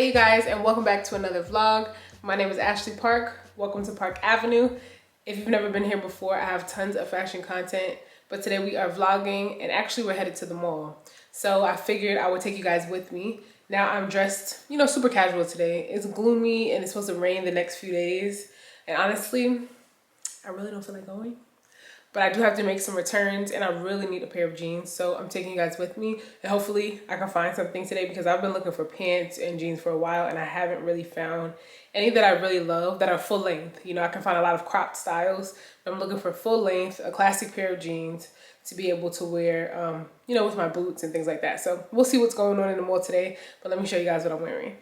Hey guys, and welcome back to another vlog. My name is Ashley Parke. Welcome to Parke Avenue. If you've never been here before, I have tons of fashion content, but today we are vlogging and actually we're headed to the mall. So I figured I would take you guys with me. Now I'm dressed, you know, super casual today. It's gloomy and it's supposed to rain the next few days. And honestly, I really don't feel like going. But I do have to make some returns and I really need a pair of jeans. So I'm taking you guys with me and hopefully I can find something today because I've been looking for pants and jeans for a while and I haven't really found any that I really love that are full length. You know, I can find a lot of cropped styles, but I'm looking for full length, a classic pair of jeans to be able to wear, you know, with my boots and things like that. So we'll see what's going on in the mall today, but let me show you guys what I'm wearing.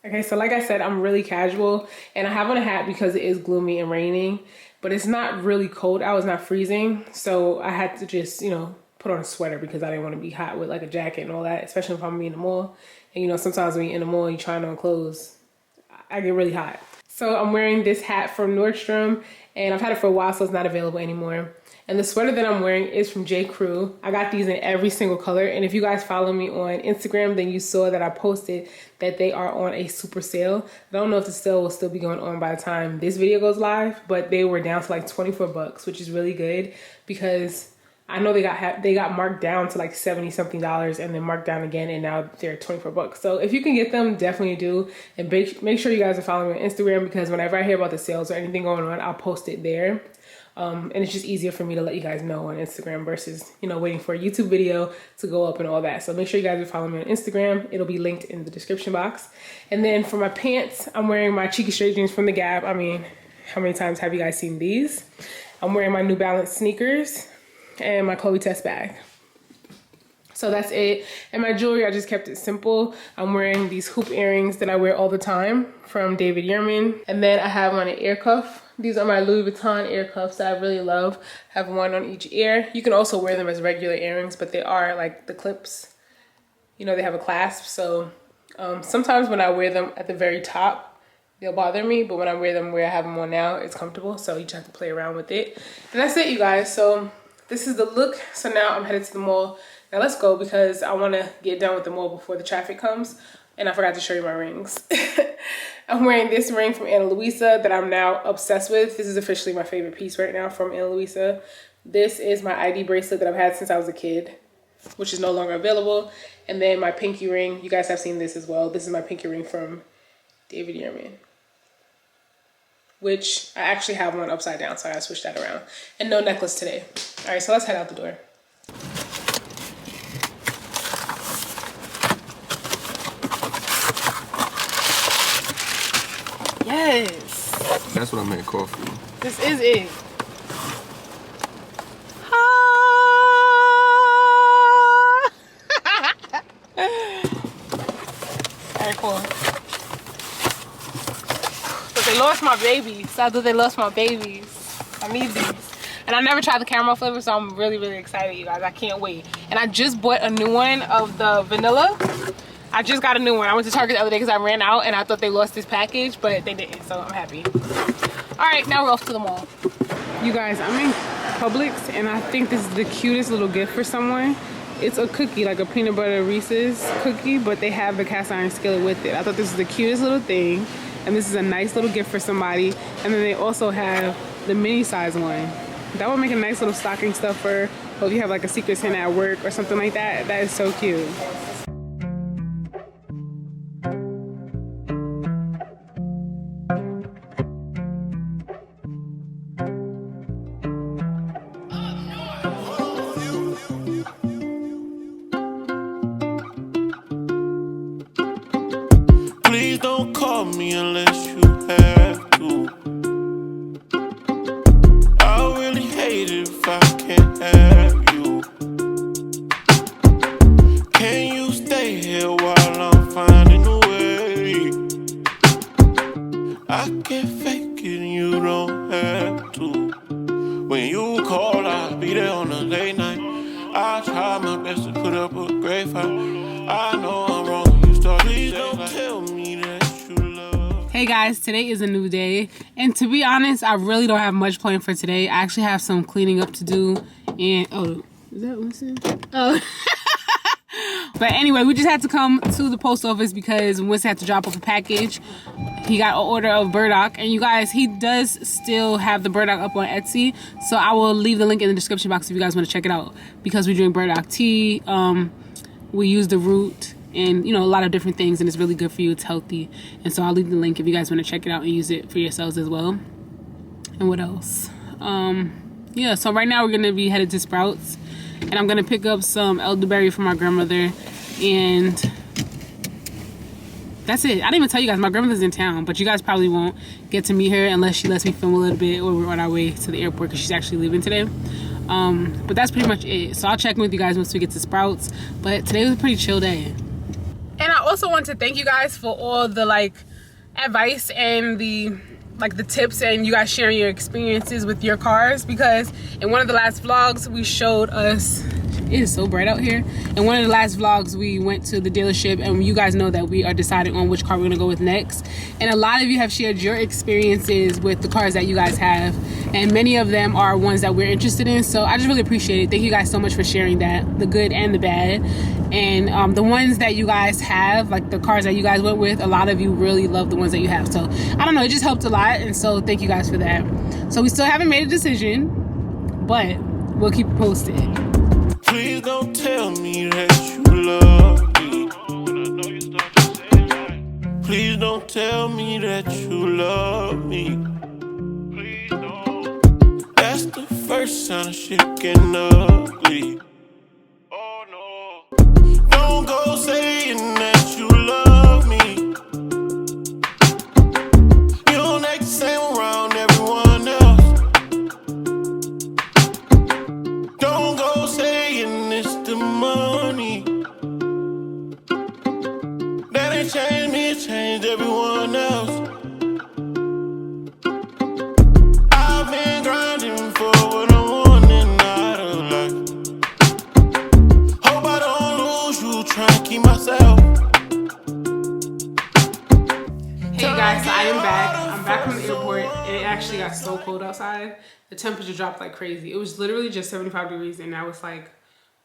Okay, so like I said, I'm really casual and I have on a hat because it is gloomy and raining, but it's not really cold out, it's not freezing. So I had to just, you know, put on a sweater because I didn't want to be hot with like a jacket and all that, especially if I'm in the mall. And you know, sometimes when you're in the mall, you're trying on clothes, I get really hot. So I'm wearing this hat from Nordstrom and I've had it for a while, so it's not available anymore. And the sweater that I'm wearing is from J. Crew. I got these in every single color. And if you guys follow me on Instagram, then you saw that I posted that they are on a super sale. I don't know if the sale will still be going on by the time this video goes live, but they were down to like 24 bucks, which is really good because I know they got marked down to like 70 something dollars and then marked down again, and now they're 24 bucks. So if you can get them, definitely do. And make sure you guys are following me on Instagram because whenever I hear about the sales or anything going on, I'll post it there. And it's just easier for me to let you guys know on Instagram versus, you know, waiting for a YouTube video to go up and all that. So make sure you guys are following me on Instagram. It'll be linked in the description box. And then for my pants, I'm wearing my cheeky straight jeans from the Gap. I mean, how many times have you guys seen these? I'm wearing my New Balance sneakers and my Chloe Test bag. So that's it. And my jewelry, I just kept it simple. I'm wearing these hoop earrings that I wear all the time from David Yurman. And then I have on an ear cuff. These are my Louis Vuitton ear cuffs that I really love. I have one on each ear. You can also wear them as regular earrings, but they are like the clips. You know, they have a clasp. So sometimes when I wear them at the very top, they'll bother me. But when I wear them where I have them on now, it's comfortable. So you just have to play around with it. And that's it, you guys. So this is the look. So now I'm headed to the mall. Now let's go because I want to get done with the mall before the traffic comes. And I forgot to show you my rings. I'm wearing this ring from Louisa that I'm now obsessed with. This is officially my favorite piece right now from Louisa. This is my ID bracelet that I've had since I was a kid, which is no longer available. And then my pinky ring. You guys have seen this as well. This is my pinky ring from David Yurman, which I actually have one upside down, so I gotta switch that around. And no necklace today. All right, so let's head out the door. Yes. That's what I made coffee. This is it. Alright, cool. But they lost my babies. So I thought they lost my babies. I need these. And I never tried the caramel flavor, so I'm really, really excited, you guys. I can't wait. And I just bought a new one of the vanilla. I just got a new one. I went to Target the other day because I ran out and I thought they lost this package, but they didn't, so I'm happy. All right, now we're off to the mall. You guys, I'm in Publix and I think this is the cutest little gift for someone. It's a cookie, like a peanut butter Reese's cookie, but they have the cast iron skillet with it. I thought this was the cutest little thing, and this is a nice little gift for somebody. And then they also have the mini size one. That would make a nice little stocking stuffer, or if you have like a Secret Santa at work or something like that. That is so cute. Please don't call me unless you have to. I really hate it if I can't have you. Can you stay here while I'm finding a way? I can't fake it, you don't have to. When you call, I'll be there on a late night. I try my best to put up a great fight. I know I'm wrong, you start. Please don't tell me that you love. Hey guys, today is a new day, and to be honest, I really don't have much planned for today. I actually have some cleaning up to do, and oh, is that what this is? Oh. But anyway, we just had to come to the post office because Winston had to drop off a package. He got an order of burdock, and you guys, he does still have the burdock up on Etsy, so I will leave the link in the description box if you guys want to check it out, because we drink burdock tea, we use the root, and you know, a lot of different things, and it's really good for you, it's healthy. And so I'll leave the link if you guys want to check it out and use it for yourselves as well. And what else? Yeah, so right now we're gonna be headed to Sprouts, and I'm gonna pick up some elderberry for my grandmother, and that's it. I didn't even tell you guys, my grandmother's in town, but you guys probably won't get to meet her unless she lets me film a little bit or we're on our way to the airport because she's actually leaving today. But that's pretty much it. So I'll check in with you guys once we get to Sprouts. But today was a pretty chill day. And I also want to thank you guys for all the like advice and the tips, and you guys sharing your experiences with your cars, because in one of the last vlogs we showed us, it is so bright out here. In one of the last vlogs, we went to the dealership, and you guys know that we are deciding on which car we're gonna go with next. And a lot of you have shared your experiences with the cars that you guys have, and many of them are ones that we're interested in. So I just really appreciate it. Thank you guys so much for sharing that, the good and the bad. And the ones that you guys have, like the cars that you guys went with, a lot of you really love the ones that you have. So I don't know, it just helped a lot, and so thank you guys for that. So we still haven't made a decision, but we'll keep you posted. Please don't tell me that you love me. Please don't tell me that you love me. Please don't. That's the first sign of shit getting ugly. Oh no. Don't go saying that you love me. You don't act the same around everyone else. Don't go saying it's the money that ain't changed me, it changed everyone else. I've been grinding for what I'm wanting out of life. Hope I don't lose you, trying to keep myself. Hey guys, so I am back. I'm back from the airport, and it actually got so cold outside. The temperature dropped like crazy. It was literally just 75 degrees, and now it's like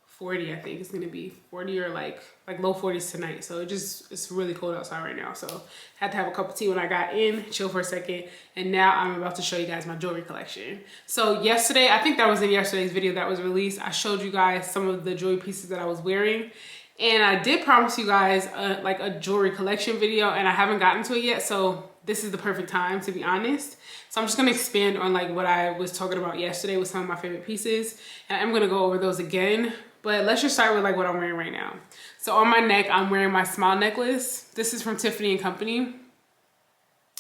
40. I think it's gonna be 40 or like low 40s tonight. So it's really cold outside right now. So I had to have a cup of tea when I got in, chill for a second, and now I'm about to show you guys my jewelry collection. So yesterday, I think that was in yesterday's video that was released, I showed you guys some of the jewelry pieces that I was wearing. And I did promise you guys like a jewelry collection video, and I haven't gotten to it yet, so this is the perfect time, to be honest. So I'm just gonna expand on like what I was talking about yesterday with some of my favorite pieces, and I'm gonna go over those again. But let's just start with like what I'm wearing right now. So on my neck, I'm wearing my smile necklace. This is from Tiffany and Company.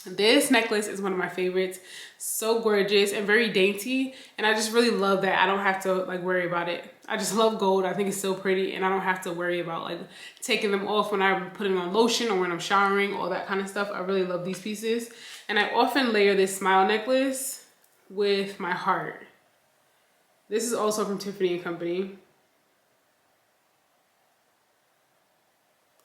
This necklace is one of my favorites. So gorgeous and very dainty, and I just really love that I don't have to like worry about it. I just love gold. I think it's so pretty, and I don't have to worry about like taking them off when I'm putting on lotion or when I'm showering, all that kind of stuff. I really love these pieces, and I often layer this smile necklace with my heart. This is also from Tiffany and Company,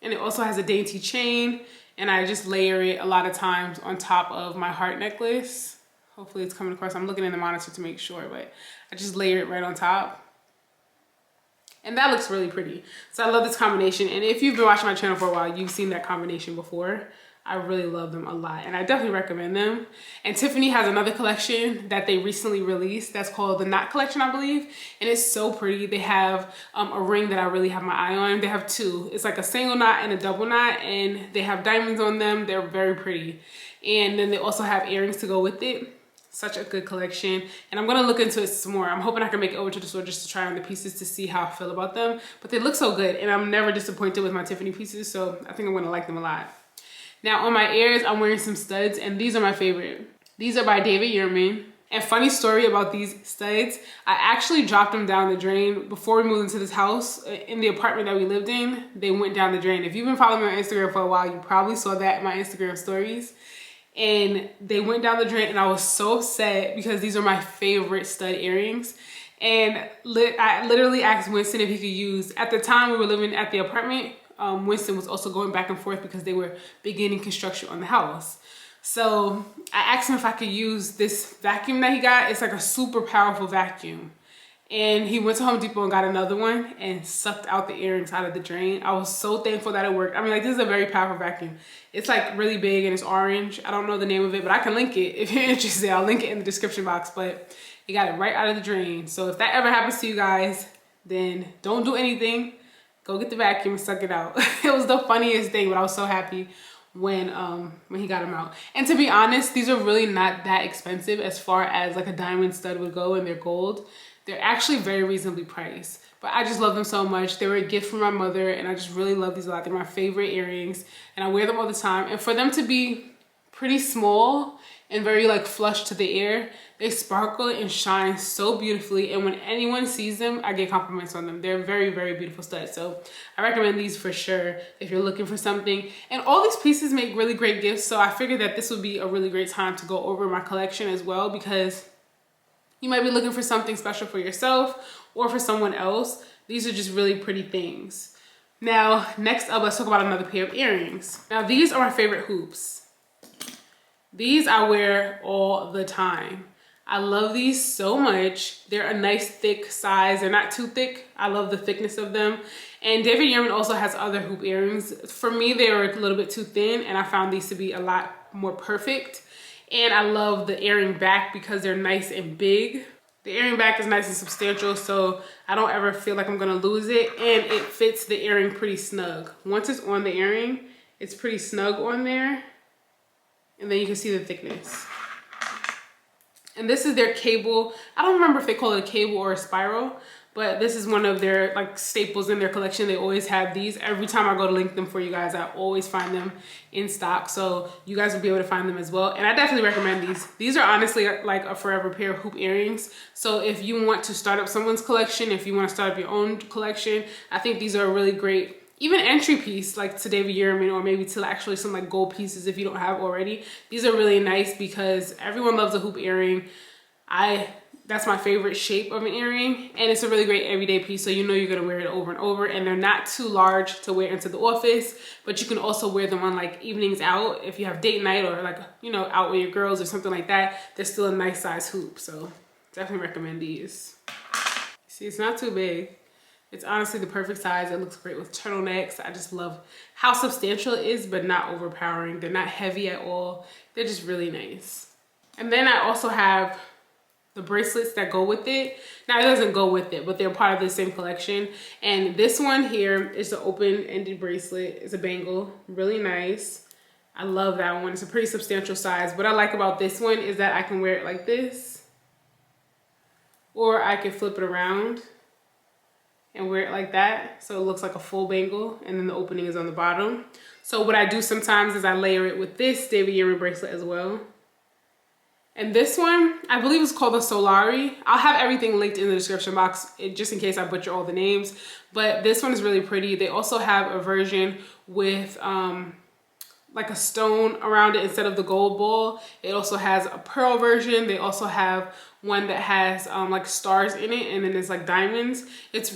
and it also has a dainty chain, and I just layer it a lot of times on top of my heart necklace. Hopefully it's coming across. I'm looking in the monitor to make sure, but I just layer it right on top. And that looks really pretty. So I love this combination. And if you've been watching my channel for a while, you've seen that combination before. I really love them a lot, and I definitely recommend them. And Tiffany has another collection that they recently released that's called the Knot Collection, I believe. And it's so pretty. They have a ring that I really have my eye on. They have two. It's like a single knot and a double knot, and they have diamonds on them. They're very pretty. And then they also have earrings to go with it. Such a good collection, and I'm gonna look into it some more. I'm hoping I can make it over to the store just to try on the pieces to see how I feel about them. But they look so good, and I'm never disappointed with my Tiffany pieces, so I think I'm gonna like them a lot. Now on my ears, I'm wearing some studs, and these are my favorite. These are by Yurman. And funny story about these studs, I actually dropped them down the drain before we moved into this house. In the apartment that we lived in, they went down the drain. If you've been following me on Instagram for a while, you probably saw that in my Instagram stories. And they went down the drain, and I was so upset because these are my favorite stud earrings. And I literally asked Winston if he could use, at the time we were living at the apartment, Winston was also going back and forth because they were beginning construction on the house. So I asked him if I could use this vacuum that he got. It's like a super powerful vacuum. and he went to Home Depot and got another one and sucked out the earrings out of the drain. I was so thankful that it worked. I mean, like, this is a very powerful vacuum. It's like really big and it's orange. I don't know the name of it, but I can link it if you're interested. I'll link it in the description box, but he got it right out of the drain. So if that ever happens to you guys, then don't do anything. Go get the vacuum and suck it out. It was the funniest thing, but I was so happy when he got them out. And to be honest, these are really not that expensive as far as like a diamond stud would go, and they're gold. They're actually very reasonably priced, but I just love them so much. They were a gift from my mother, and I just really love these a lot. They're my favorite earrings, and I wear them all the time. And for them to be pretty small and very like flush to the ear, they sparkle and shine so beautifully. And when anyone sees them, I get compliments on them. They're very, very beautiful studs. So I recommend these for sure if you're looking for something. And all these pieces make really great gifts. So I figured that this would be a really great time to go over my collection as well, because you might be looking for something special for yourself or for someone else. These are just really pretty things. Now, next up, let's talk about another pair of earrings. Now, these are my favorite hoops. These I wear all the time. I love these so much. They're a nice thick size. They're not too thick. I love the thickness of them. And David Yurman also has other hoop earrings. For me, they were a little bit too thin, and I found these to be a lot more perfect. And I love the earring back because they're nice and big. The earring back is nice and substantial, so I don't ever feel like I'm gonna lose it. And it fits the earring pretty snug. Once it's on the earring, it's pretty snug on there. And then you can see the thickness. And this is their cable. I don't remember if they call it a cable or a spiral, but this is one of their like staples in their collection. They always have these. Every time I go to link them for you guys, I always find them in stock. So you guys will be able to find them as well. And I definitely recommend these. These are honestly like a forever pair of hoop earrings. So if you want to start up someone's collection, if you want to start up your own collection, I think these are a really great even entry piece, like to David Yurman, or maybe to actually some like gold pieces if you don't have already. These are really nice because everyone loves a hoop earring. That's my favorite shape of an earring, and it's a really great everyday piece, so you know you're gonna wear it over and over. And they're not too large to wear into the office, but you can also wear them on like evenings out if you have date night, or like, you know, out with your girls or something like that. They're still a nice size hoop, so definitely recommend these. See, it's not too big. It's honestly the perfect size. It looks great with turtlenecks. I just love how substantial it is, but not overpowering. They're not heavy at all. They're just really nice. And then I also have the bracelets that go with it. Now, it doesn't go with it, but they're part of the same collection. And this one here is the open-ended bracelet. It's a bangle, really nice. I love that one. It's a pretty substantial size. What I like about this one is that I can wear it like this, or I can flip it around and wear it like that, so it looks like a full bangle, and then the opening is on the bottom. So what I do sometimes is I layer it with this David Yurman bracelet as well. And this one, I believe it's called the Solari. I'll have everything linked in the description box just in case I butcher all the names. But this one is really pretty. They also have a version with like a stone around it instead of the gold ball. It also has a pearl version. They also have one that has like stars in it, and then it's like diamonds.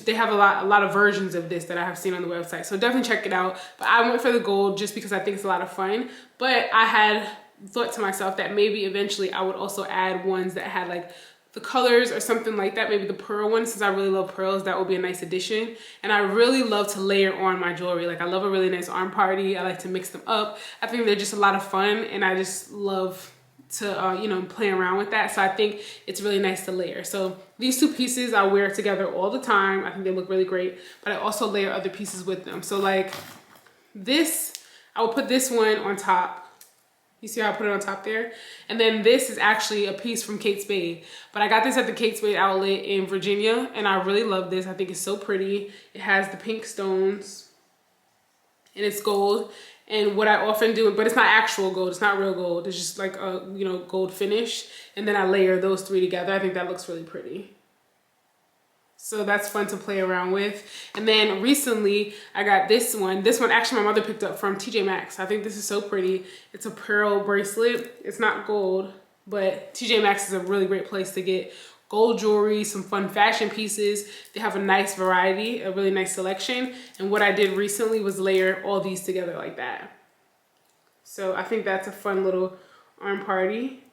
They have a lot of versions of this that I have seen on the website. So definitely check it out. But I went for the gold just because I think it's a lot of fun. But I had thought to myself that maybe eventually I would also add ones that had like the colors or something like that. Maybe the pearl one, since I really love pearls, that would be a nice addition. And I really love to layer on my jewelry. Like, I love a really nice arm party. I like to mix them up. I think they're just a lot of fun, and I just love to you know, play around with that. So I think it's really nice to layer. So these two pieces I wear together all the time. I think they look really great, but I also layer other pieces with them. So like this, I will put this one on top. You see how I put it on top there? And then this is actually a piece from Kate Spade. But I got this at the Kate Spade outlet in Virginia, and I really love this. I think it's so pretty. It has the pink stones, and it's gold. And what I often do, but it's not actual gold, it's not real gold. It's just like a, you know, gold finish. And then I layer those three together. I think that looks really pretty. So that's fun to play around with. And then recently I got this one. This one actually my mother picked up from TJ Maxx. I think this is so pretty. It's a pearl bracelet. It's not gold, but TJ Maxx is a really great place to get gold jewelry, some fun fashion pieces. They have a nice variety, a really nice selection. And what I did recently was layer all these together like that. So I think that's a fun little arm party.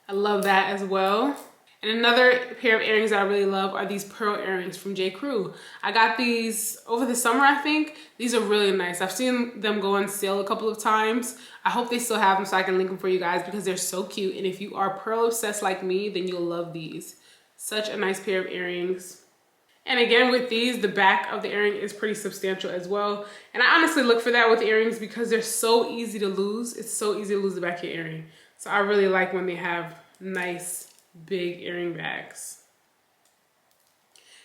I love that as well. And another pair of earrings that I really love are these pearl earrings from J. Crew. I got these over the summer, I think. These are really nice. I've seen them go on sale a couple of times. I hope they still have them so I can link them for you guys because they're so cute. And if you are pearl obsessed like me, then you'll love these. Such a nice pair of earrings. And again, with these, the back of the earring is pretty substantial as well. And I honestly look for that with earrings because they're so easy to lose. It's so easy to lose the back of your earring. So I really like when they have nice, big earring backs.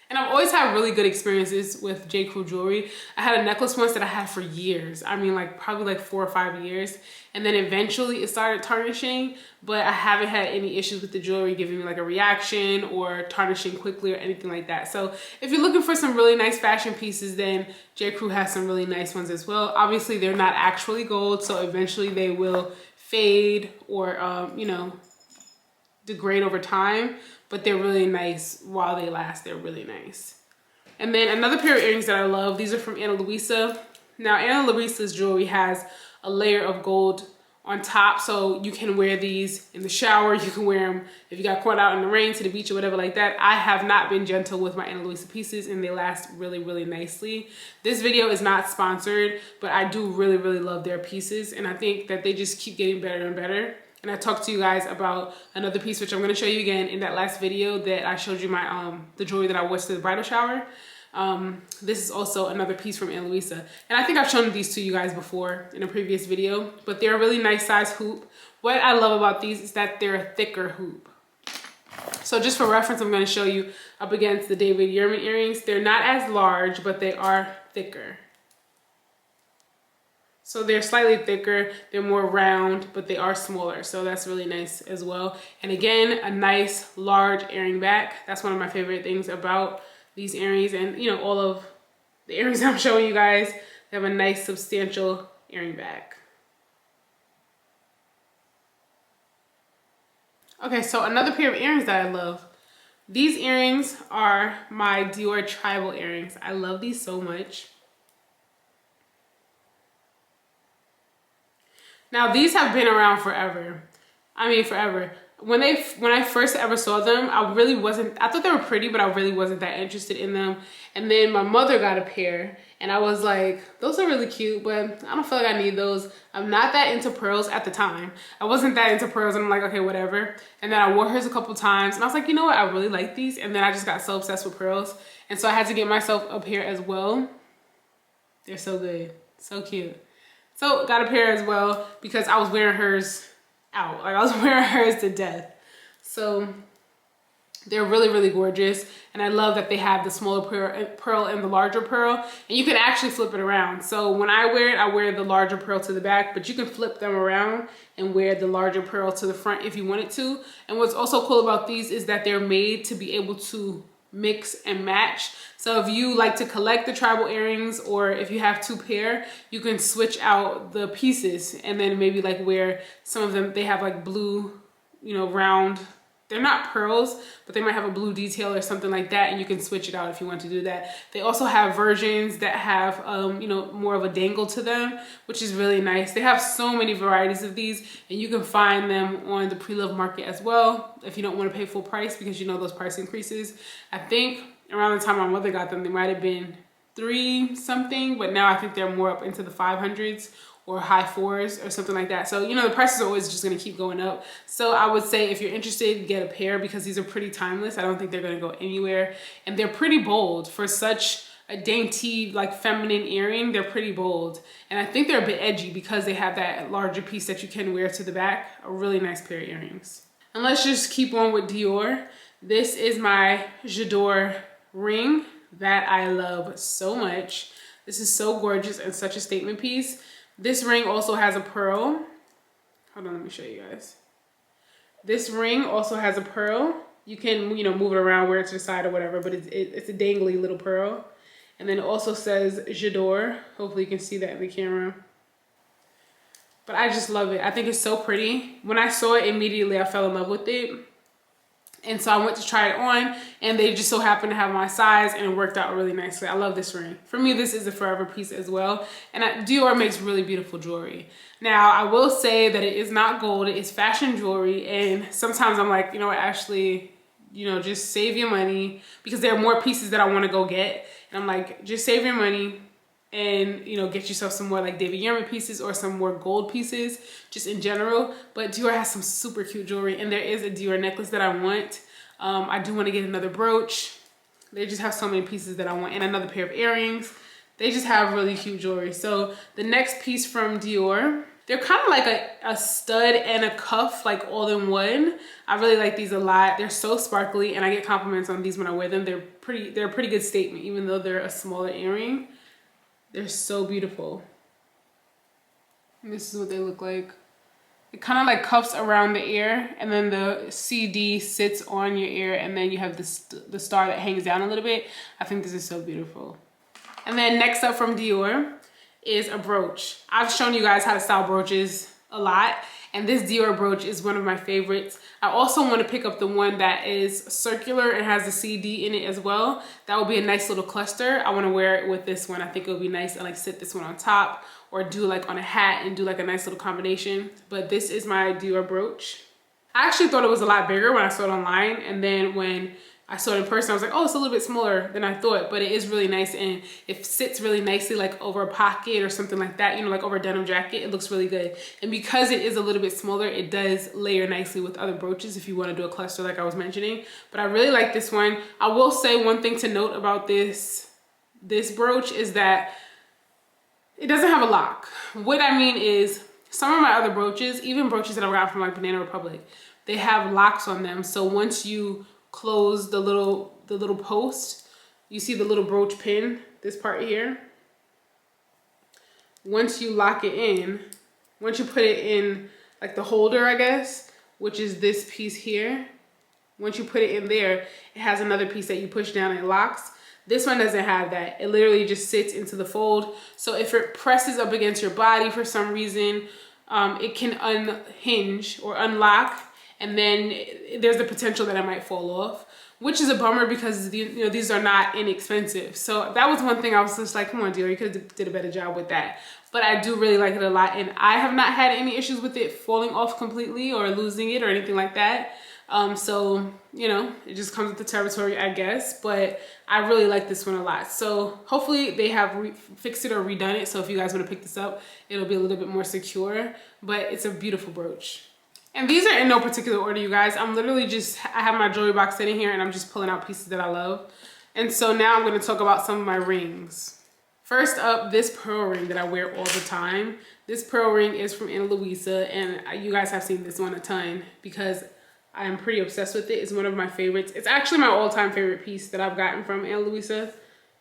And I've always had really good experiences with J. Crew jewelry. I had a necklace once that I had for years. I mean, like probably like 4 or 5 years. And then eventually it started tarnishing, but I haven't had any issues with the jewelry giving me like a reaction or tarnishing quickly or anything like that. So if you're looking for some really nice fashion pieces, then J. Crew has some really nice ones as well. Obviously, they're not actually gold, so eventually they will fade or, you know, degrade over time, but they're really nice while they last. They're really nice. And then another pair of earrings that I love, these are from Louisa. Now, Louisa's jewelry has a layer of gold on top, so you can wear these in the shower. You can wear them if you got caught out in the rain to the beach or whatever like that. I have not been gentle with my Louisa pieces and they last really, really nicely. This video is not sponsored, but I do really, really love their pieces, and I think that they just keep getting better and better. And I talked to you guys about another piece, which I'm going to show you again in that last video that I showed you my the jewelry that I wore to the bridal shower. This is also another piece from Louisa. And I think I've shown these to you guys before in a previous video, but they're a really nice size hoop. What I love about these is that they're a thicker hoop. So just for reference, I'm going to show you up against the David Yurman earrings. They're not as large, but they are thicker. So they're slightly thicker, they're more round, but they are smaller. So that's really nice as well. And again, a nice large earring back. That's one of my favorite things about these earrings. And you know, all of the earrings I'm showing you guys, they have a nice substantial earring back. Okay, so another pair of earrings that I love. These earrings are my Dior tribal earrings. I love these so much. Now these have been around forever. I mean forever. When I first ever saw them, I thought they were pretty, but I really wasn't that interested in them. And then my mother got a pair and I was like, those are really cute, but I don't feel like I need those. I'm not that into pearls at the time. I wasn't that into pearls and I'm like, okay, whatever. And then I wore hers a couple times and I was like, you know what? I really like these. And then I just got so obsessed with pearls. And so I had to get myself a pair as well. They're so good, so cute. So got a pair as well because I was wearing hers out. Like I was wearing hers to death. So they're really, really gorgeous. And I love that they have the smaller pearl and the larger pearl. And you can actually flip it around. So when I wear it, I wear the larger pearl to the back, but you can flip them around and wear the larger pearl to the front if you wanted to. And what's also cool about these is that they're made to be able to mix and match. So if you like to collect the tribal earrings or if you have 2 pair, you can switch out the pieces and then maybe like wear some of them. They have like blue, you know, round. They're not pearls, but they might have a blue detail or something like that, and you can switch it out if you want to do that. They also have versions that have, you know, more of a dangle to them, which is really nice. They have so many varieties of these, and you can find them on the pre-loved market as well if you don't want to pay full price, because you know those price increases. I think around the time my mother got them, they might have been $3 something, but now I think they're more up into the 500s or high 4s or something like that. So, you know, the prices are always just gonna keep going up. So I would say if you're interested, get a pair because these are pretty timeless. I don't think they're gonna go anywhere. And they're pretty bold for such a dainty, like feminine earring. They're pretty bold. And I think they're a bit edgy because they have that larger piece that you can wear to the back. A really nice pair of earrings. And let's just keep on with Dior. This is my Dior ring that I love so much. This is so gorgeous and such a statement piece. This ring also has a pearl. Hold on, let me show you guys. This ring also has a pearl. You can, you know, move it around, wear it to the side or whatever, but it's a dangly little pearl. And then it also says Dior. Hopefully you can see that in the camera. But I just love it. I think it's so pretty. When I saw it, immediately I fell in love with it. And so I went to try it on and they just so happened to have my size and it worked out really nicely. I love this ring. For me, this is a forever piece as well. And Dior makes really beautiful jewelry. Now, I will say that it is not gold, it is fashion jewelry. And sometimes I'm like, you know what, Ashley, you know, just save your money, because there are more pieces that I want to go get. And I'm like, just save your money and, you know, get yourself some more like David Yurman pieces or some more gold pieces just in general. But Dior has some super cute jewelry, and there is a Dior necklace that I want. I do want to get another brooch. They just have so many pieces that I want, and another pair of earrings. They just have really cute jewelry. So the next piece from Dior, they're kind of like a stud and a cuff, like all in one. I really like these a lot. They're so sparkly, and I get compliments on these when I wear them. They're a pretty good statement, even though they're a smaller earring. They're so beautiful. And this is what they look like. It kind of like cuffs around the ear, and then the CD sits on your ear, and then you have the star that hangs down a little bit. I think this is so beautiful. And then next up from Dior is a brooch. I've shown you guys how to style brooches a lot, and this Dior brooch is one of my favorites. I also want to pick up the one that is circular and has a CD in it as well. That would be a nice little cluster. I want to wear it with this one. I think it would be nice to like sit this one on top, or do like on a hat and do like a nice little combination. But this is my Dior brooch. I actually thought it was a lot bigger when I saw it online, and then when I saw it in person, I was like, oh, it's a little bit smaller than I thought, but it is really nice, and it sits really nicely like over a pocket or something like that, you know, like over a denim jacket. It looks really good. And because it is a little bit smaller, it does layer nicely with other brooches if you want to do a cluster like I was mentioning. But I really like this one. I will say one thing to note about this brooch is that it doesn't have a lock. What I mean is, some of my other brooches, even brooches that I've got from like Banana Republic, they have locks on them. So once you close the little post, you see the little brooch pin, this part here. Once you lock it in, once you put it in like the holder, I guess, which is this piece here, once you put it in there, it has another piece that you push down and it locks. This one doesn't have that. It literally just sits into the fold. So if it presses up against your body for some reason, it can unhinge or unlock, and then there's the potential that it might fall off, which is a bummer because you know, these are not inexpensive. So that was one thing I was just like, come on, Dior, you could have did a better job with that. But I do really like it a lot, and I have not had any issues with it falling off completely or losing it or anything like that. So, you know, it just comes with the territory, I guess, but I really like this one a lot. So hopefully they have fixed it or redone it. So if you guys want to pick this up, it'll be a little bit more secure, but it's a beautiful brooch. And these are in no particular order, you guys. I'm literally I have my jewelry box sitting here, and I'm just pulling out pieces that I love. And so now I'm going to talk about some of my rings. First up, this pearl ring that I wear all the time. This pearl ring is from Louisa, and you guys have seen this one a ton because I am pretty obsessed with it. It's one of my favorites. It's actually my all-time favorite piece that I've gotten from Louisa.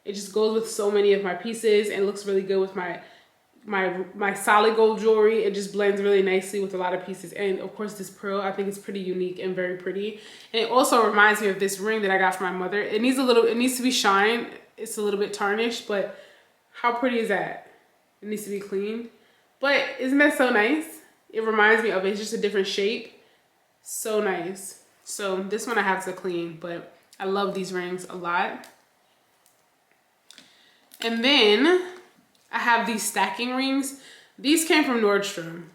It just goes with so many of my pieces and looks really good with my solid gold jewelry. It just blends really nicely with a lot of pieces. And of course this pearl, I think it's pretty unique and very pretty. And it also reminds me of this ring that I got from my mother. It needs to be shined. It's a little bit tarnished, but how pretty is that? It needs to be cleaned. But isn't that so nice? It reminds me of it. It's just a different shape. So nice. So this one I have to clean, but I love these rings a lot. And then I have these stacking rings. These came from Nordstrom.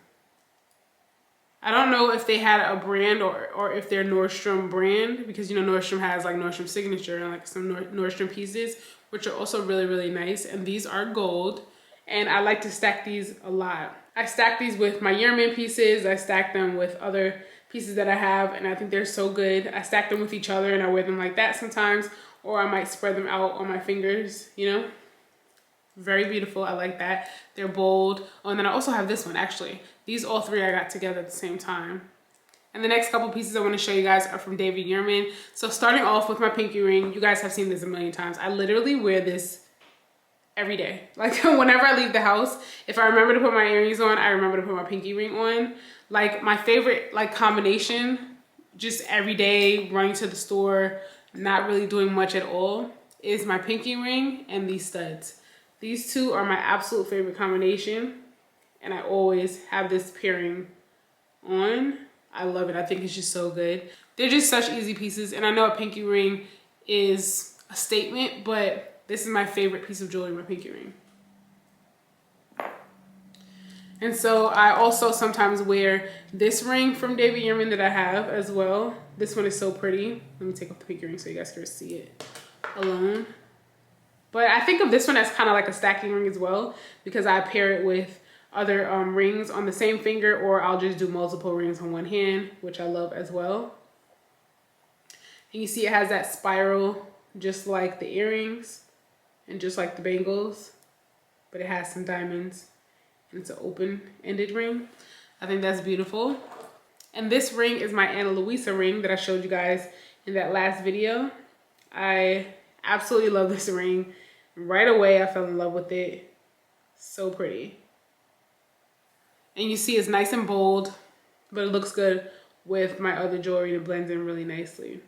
I don't know if they had a brand or if they're Nordstrom brand, because you know Nordstrom has like Nordstrom signature and like some Nordstrom pieces, which are also really, really nice. And these are gold, and I like to stack these a lot. I stack these with my Yurman pieces. I stack them with other pieces that I have, and I think they're so good. I stack them with each other, and I wear them like that sometimes, or I might spread them out on my fingers, you know. Very beautiful. I like that. They're bold. Oh, and then I also have this one, actually. These all three I got together at the same time. And the next couple pieces I want to show you guys are from David Yurman. So starting off with my pinky ring, you guys have seen this a million times. I literally wear this every day. Like whenever I leave the house, if I remember to put my earrings on, I remember to put my pinky ring on. Like my favorite like combination, just every day running to the store, not really doing much at all, is my pinky ring and these studs. These two are my absolute favorite combination, and I always have this pairing on. I love it. I think it's just so good. They're just such easy pieces, and I know a pinky ring is a statement, but this is my favorite piece of jewelry, my pinky ring. And so I also sometimes wear this ring from David Yurman that I have as well. This one is so pretty. Let me take off the pinky ring so you guys can see it alone. But I think of this one as kind of like a stacking ring as well, because I pair it with other rings on the same finger, or I'll just do multiple rings on one hand, which I love as well. And you see it has that spiral just like the earrings and just like the bangles, but it has some diamonds. It's an open-ended ring. I think that's beautiful. And this ring is my Louisa ring that I showed you guys in that last video. I absolutely love this ring. Right away, I fell in love with it. So pretty. And you see it's nice and bold, but it looks good with my other jewelry and it blends in really nicely.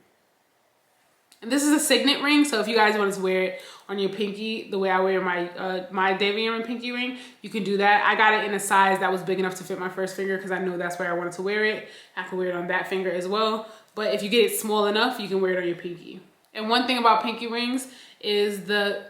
And this is a signet ring, so if you guys want to wear it on your pinky the way I wear my my David Yurman pinky ring, you can do that. I got it in a size that was big enough to fit my first finger because I know that's where I wanted to wear it. I can wear it on that finger as well, but if you get it small enough, you can wear it on your pinky. And one thing about pinky rings is the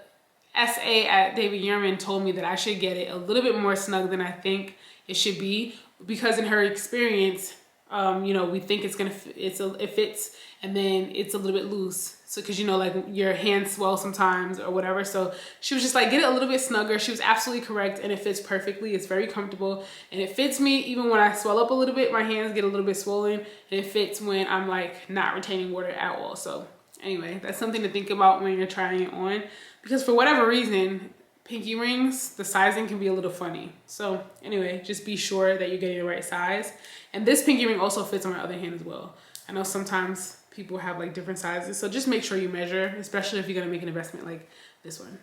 SA at David Yurman told me that I should get it a little bit more snug than I think it should be, because in her experience, you know, we think it's gonna it fits, and then it's a little bit loose. So, cause you know, like your hands swell sometimes or whatever. So she was just like, get it a little bit snugger. She was absolutely correct, and it fits perfectly. It's very comfortable, and it fits me even when I swell up a little bit. My hands get a little bit swollen, and it fits when I'm like not retaining water at all. So anyway, that's something to think about when you're trying it on, because for whatever reason, pinky rings, the sizing can be a little funny. So anyway, just be sure that you're getting the right size. And this pinky ring also fits on my other hand as well. I know sometimes people have like different sizes, so just make sure you measure, especially if you're gonna make an investment like this one.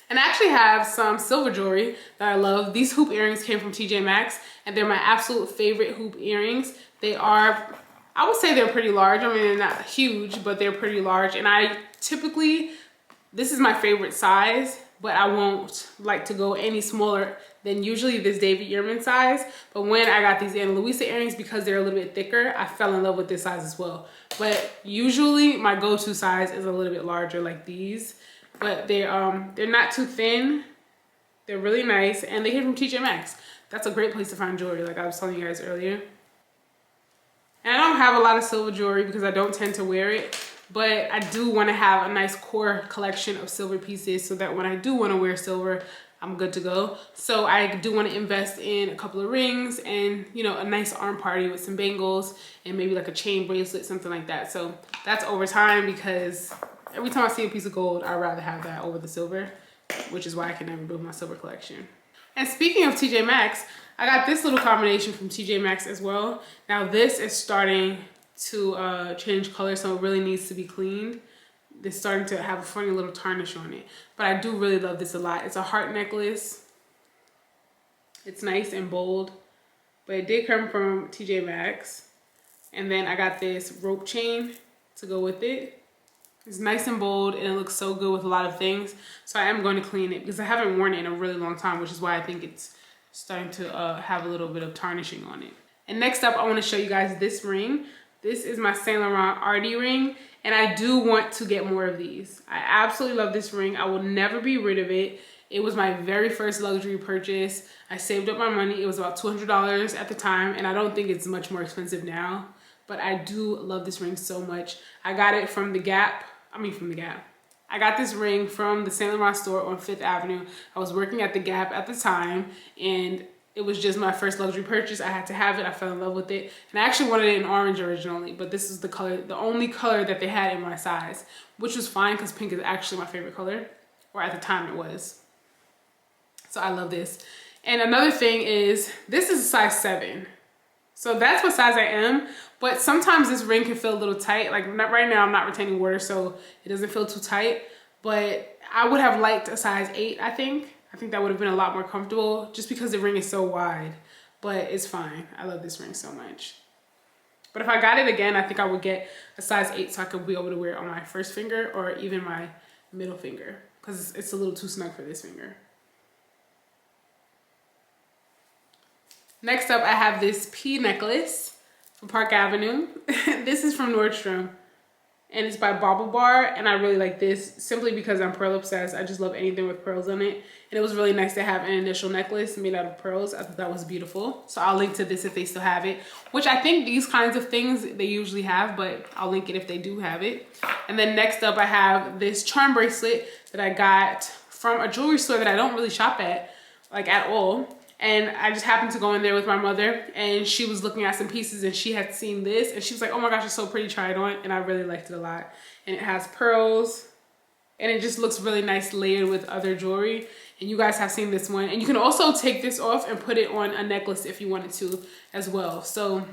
And I actually have some silver jewelry that I love. These hoop earrings came from TJ Maxx, and they're my absolute favorite hoop earrings. They are, I would say they're pretty large. I mean, they're not huge, but they're pretty large. And I typically, this is my favorite size, but I won't like to go any smaller than usually this David Yurman size. But when I got these Louisa earrings, because they're a little bit thicker, I fell in love with this size as well. But usually my go-to size is a little bit larger, like these. But they're not too thin. They're really nice, and they came from TJ Maxx. That's a great place to find jewelry, like I was telling you guys earlier. And I don't have a lot of silver jewelry because I don't tend to wear it, but I do want to have a nice core collection of silver pieces so that when I do want to wear silver, I'm good to go. So I do want to invest in a couple of rings and, you know, a nice arm party with some bangles and maybe like a chain bracelet, something like that. So that's over time, because every time I see a piece of gold, I'd rather have that over the silver, which is why I can never build my silver collection. And speaking of TJ Maxx, I got this little combination from TJ Maxx as well. Now this is starting to change color, so it really needs to be cleaned. It's starting to have a funny little tarnish on it, but I do really love this a lot. It's a heart necklace. It's nice and bold, but it did come from TJ Maxx. And then I got this rope chain to go with it. It's nice and bold, and it looks so good with a lot of things. So I am going to clean it because I haven't worn it in a really long time, which is why I think it's starting to have a little bit of tarnishing on it. And next up, I want to show you guys this ring. This is my Saint Laurent Artie ring, and I do want to get more of these. I absolutely love this ring. I will never be rid of it. It was my very first luxury purchase. I saved up my money. It was about $200 at the time, and I don't think it's much more expensive now, but I do love this ring so much. I got it from the Gap. I got this ring from the Saint Laurent store on 5th Avenue. I was working at the Gap at the time, and it was just my first luxury purchase. I had to have it. I fell in love with it. And I actually wanted it in orange originally, but this is the color, the only color that they had in my size, which was fine because pink is actually my favorite color, or at the time it was. So I love this. And another thing is, this is a size 7. So that's what size I am, but sometimes this ring can feel a little tight. Like right now I'm not retaining water, so it doesn't feel too tight, but I would have liked a size 8, I think. I think that would have been a lot more comfortable just because the ring is so wide, but it's fine. I love this ring so much. But if I got it again, I think I would get a size 8 so I could be able to wear it on my first finger or even my middle finger, because it's a little too snug for this finger. Next up, I have this P necklace from Park Avenue. This is from Nordstrom, and it's by Bobble Bar, and I really like this simply because I'm pearl obsessed. I just love anything with pearls on it, and it was really nice to have an initial necklace made out of pearls. I thought that was beautiful. So I'll link to this if they still have it, which I think these kinds of things they usually have, but I'll link it if they do have it. And then next up I have this charm bracelet that I got from a jewelry store that I don't really shop at, like at all. And I just happened to go in there with my mother, and she was looking at some pieces and she had seen this and she was like, oh my gosh, it's so pretty, try it on. And I really liked it a lot. And it has pearls and it just looks really nice layered with other jewelry. And you guys have seen this one. And you can also take this off and put it on a necklace if you wanted to as well. So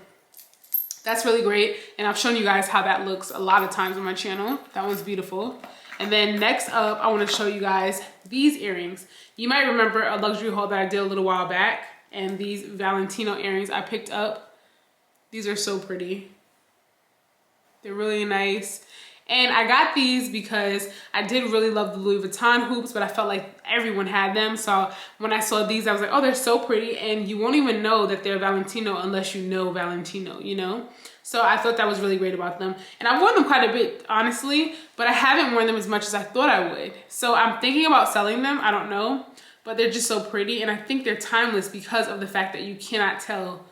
that's really great. And I've shown you guys how that looks a lot of times on my channel. That one's beautiful. And then next up, I want to show you guys these earrings. You might remember a luxury haul that I did a little while back, and these Valentino earrings I picked up. These are so pretty. They're really nice. And I got these because I did really love the Louis Vuitton hoops, but I felt like everyone had them. So when I saw these, I was like, oh, they're so pretty. And you won't even know that they're Valentino unless you know Valentino, you know? So I thought that was really great about them. And I've worn them quite a bit, honestly, but I haven't worn them as much as I thought I would. So I'm thinking about selling them. I don't know, but they're just so pretty. And I think they're timeless because of the fact that you cannot tell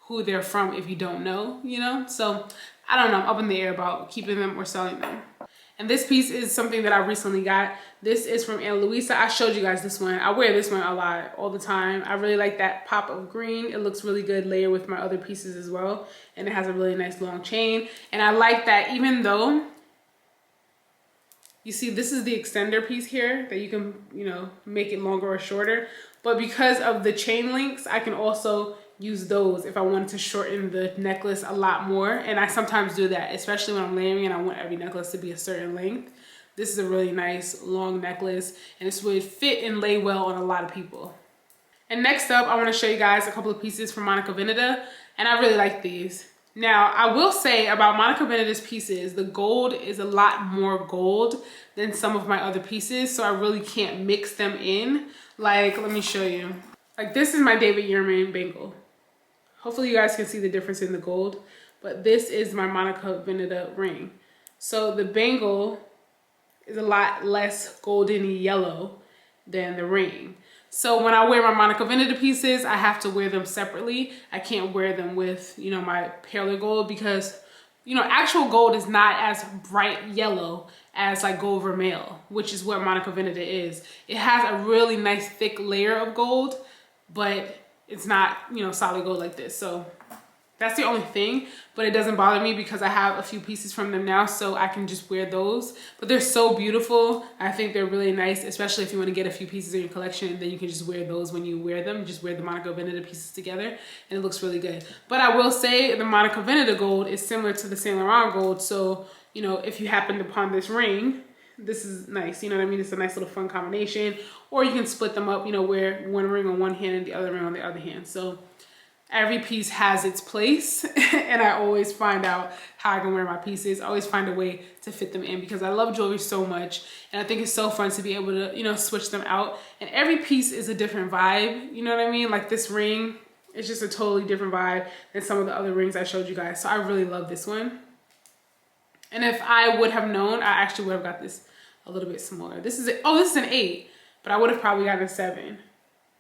who they're from if you don't know, you know? So I don't know, I'm up in the air about keeping them or selling them. And this piece is something that I recently got. This is from Louisa. I showed you guys this one. I wear this one a lot, all the time. I really like that pop of green. It looks really good layered with my other pieces as well. And it has a really nice long chain. And I like that even though, you see this is the extender piece here that you can, you know, make it longer or shorter. But because of the chain links, I can also use those if I wanted to shorten the necklace a lot more. And I sometimes do that, especially when I'm layering and I want every necklace to be a certain length. This is a really nice long necklace, and this would fit and lay well on a lot of people. And next up, I want to show you guys a couple of pieces from Monica Vinader, and I really like these. Now, I will say about Monica Vinader's pieces, the gold is a lot more gold than some of my other pieces, so I really can't mix them in. Like, let me show you. Like, this is my David Yurman bangle. Hopefully you guys can see the difference in the gold, but this is my Monica Vinader ring. So the bangle is a lot less golden yellow than the ring. So when I wear my Monica Vinader pieces, I have to wear them separately. I can't wear them with, you know, my paler gold because, you know, actual gold is not as bright yellow as like gold vermeil, which is what Monica Vinader is. It has a really nice thick layer of gold, but it's not, you know, solid gold like this. So that's the only thing, but it doesn't bother me because I have a few pieces from them now, so I can just wear those. But they're so beautiful. I think they're really nice, especially if you want to get a few pieces in your collection, then you can just wear those when you wear them. Just wear the Monica Vinader pieces together and it looks really good. But I will say the Monica Vinader gold is similar to the Saint Laurent gold. So, you know, if you happened upon this ring, this is nice, you know what I mean? It's a nice little fun combination. Or you can split them up, you know, wear one ring on one hand and the other ring on the other hand. So every piece has its place and I always find out how I can wear my pieces. I always find a way to fit them in because I love jewelry so much. And I think it's so fun to be able to, you know, switch them out. And every piece is a different vibe, you know what I mean? Like this ring, it's just a totally different vibe than some of the other rings I showed you guys. So I really love this one. And if I would have known, I actually would have got this a little bit smaller. This is an 8, but I would have probably gotten a 7.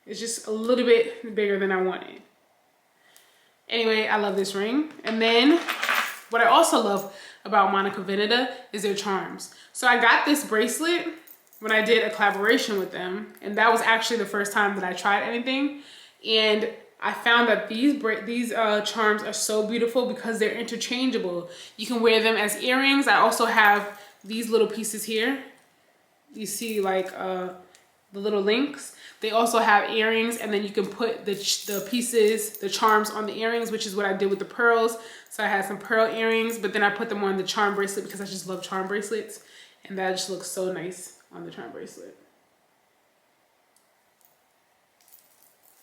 It's just a little bit bigger than I wanted. Anyway, I love this ring. And then what I also love about Monica Vinader is their charms. So I got this bracelet when I did a collaboration with them, and that was actually the first time that I tried anything. And I found that these charms are so beautiful because they're interchangeable. You can wear them as earrings. I also have these little pieces here. You see like the little links. They also have earrings, and then you can put the pieces, the charms on the earrings, which is what I did with the pearls. So I had some pearl earrings, but then I put them on the charm bracelet because I just love charm bracelets. And that just looks so nice on the charm bracelet.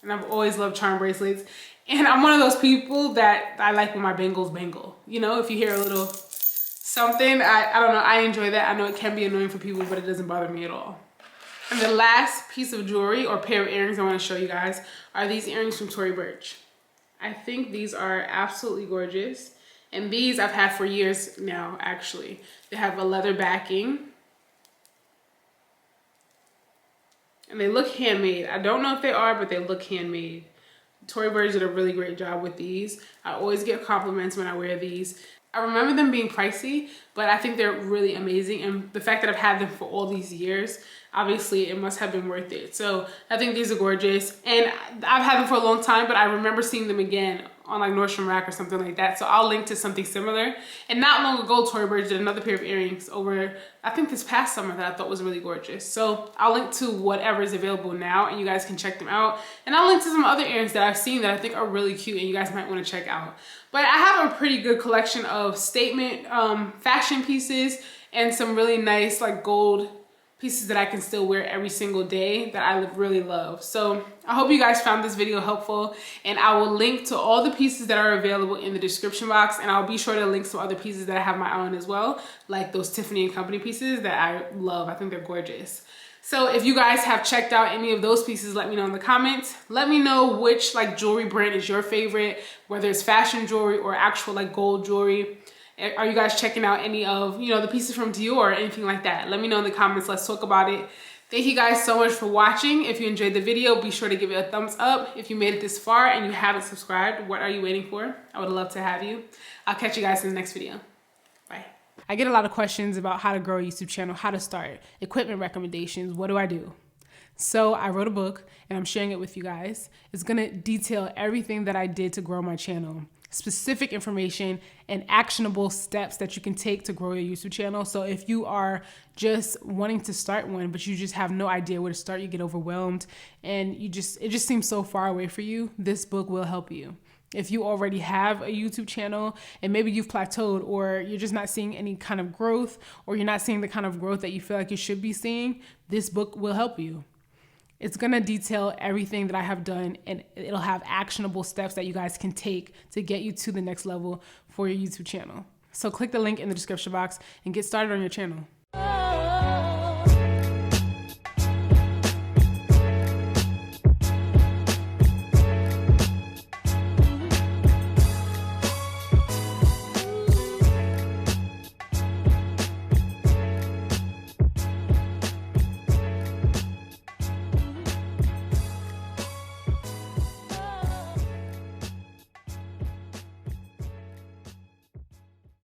And I've always loved charm bracelets. And I'm one of those people that I like when my bangles bangle. You know, if you hear a little something, I don't know, I enjoy that. I know it can be annoying for people, but it doesn't bother me at all. And the last piece of jewelry or pair of earrings I want to show you guys are these earrings from Tory Burch. I think these are absolutely gorgeous. And these I've had for years now, actually. They have a leather backing. And they look handmade. I don't know if they are, but they look handmade. Tory Burch did a really great job with these. I always get compliments when I wear these. I remember them being pricey, but I think they're really amazing. And the fact that I've had them for all these years, obviously it must have been worth it. So I think these are gorgeous. And I've had them for a long time, but I remember seeing them again on like Nordstrom Rack or something like that. So I'll link to something similar. And not long ago, Tory Burch did another pair of earrings over, I think this past summer, that I thought was really gorgeous. So I'll link to whatever is available now and you guys can check them out. And I'll link to some other earrings that I've seen that I think are really cute and you guys might want to check out. But I have a pretty good collection of statement fashion pieces and some really nice like gold pieces that I can still wear every single day that I really love. So I hope you guys found this video helpful, and I will link to all the pieces that are available in the description box, and I'll be sure to link some other pieces that I have my own as well, like those Tiffany and Company pieces that I love. I think they're gorgeous. So if you guys have checked out any of those pieces, let me know in the comments. Let me know which like jewelry brand is your favorite, whether it's fashion jewelry or actual like gold jewelry. Are you guys checking out any of, you know, the pieces from Dior or anything like that? Let me know in the comments. Let's talk about it. Thank you guys so much for watching. If you enjoyed the video, be sure to give it a thumbs up. If you made it this far and you haven't subscribed, what are you waiting for? I would love to have you. I'll catch you guys in the next video. Bye. I get a lot of questions about how to grow a YouTube channel, how to start, equipment recommendations, what do I do? So I wrote a book and I'm sharing it with you guys. It's gonna detail everything that I did to grow my channel, specific information and actionable steps that you can take to grow your YouTube channel. So if you are just wanting to start one, but you just have no idea where to start, you get overwhelmed and it just seems so far away for you, this book will help you. If you already have a YouTube channel and maybe you've plateaued or you're just not seeing any kind of growth or you're not seeing the kind of growth that you feel like you should be seeing, this book will help you. It's gonna detail everything that I have done and it'll have actionable steps that you guys can take to get you to the next level for your YouTube channel. So click the link in the description box and get started on your channel.